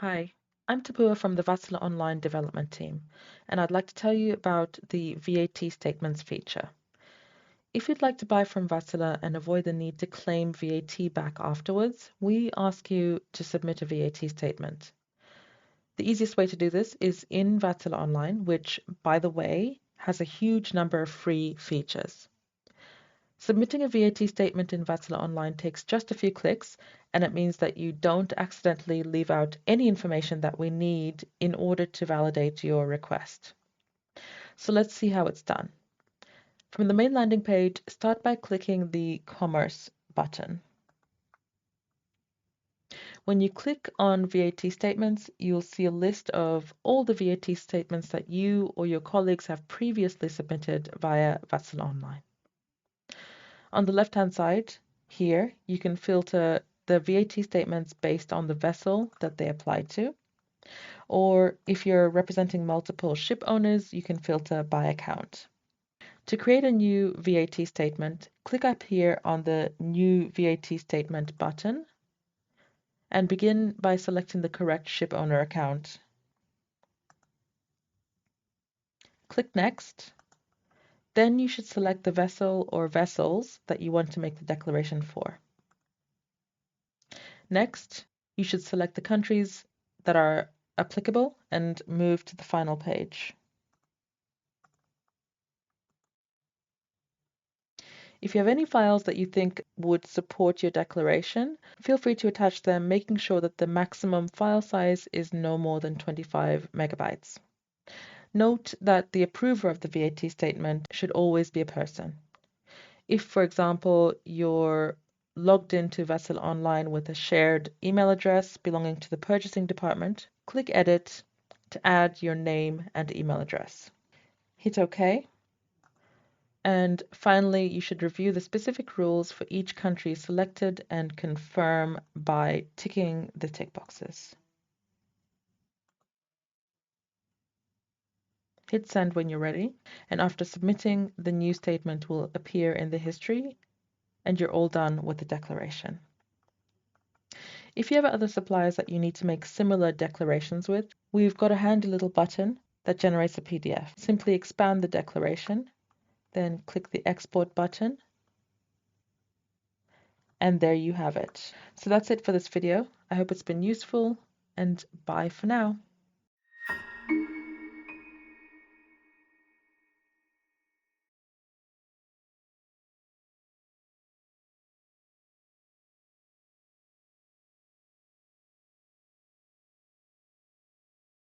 Hi, I'm Tapua from the Wärtsilä Online development team, and I'd like to tell you about the VAT Statements feature. If you'd like to buy from Wärtsilä and avoid the need to claim VAT back afterwards, we ask you to submit a VAT statement. The easiest way to do this is in Wärtsilä Online, which, by the way, has a huge number of free features. Submitting a VAT statement in Wärtsilä Online takes just a few clicks, and it means that you don't accidentally leave out any information that we need in order to validate your request. So let's see how it's done. From the main landing page, start by clicking the Commerce button. When you click on VAT statements, you'll see a list of all the VAT statements that you or your colleagues have previously submitted via Wärtsilä Online. On the left-hand side, here, you can filter the VAT statements based on the vessel that they apply to. Or if you're representing multiple ship owners, you can filter by account. To create a new VAT statement, click up here on the New VAT Statement button and begin by selecting the correct ship owner account. Click Next. Then you should select the vessel or vessels that you want to make the declaration for. Next, you should select the countries that are applicable and move to the final page. If you have any files that you think would support your declaration, feel free to attach them, making sure that the maximum file size is no more than 25 megabytes. Note that the approver of the VAT statement should always be a person. If, for example, you're logged into Wärtsilä Online with a shared email address belonging to the purchasing department, click Edit to add your name and email address. Hit OK. And finally, you should review the specific rules for each country selected and confirm by ticking the tick boxes. Hit send when you're ready, and after submitting, the new statement will appear in the history, and you're all done with the declaration. If you have other suppliers that you need to make similar declarations with, we've got a handy little button that generates a PDF. Simply expand the declaration, then click the Export button, and there you have it. So that's it for this video. I hope it's been useful, and bye for now.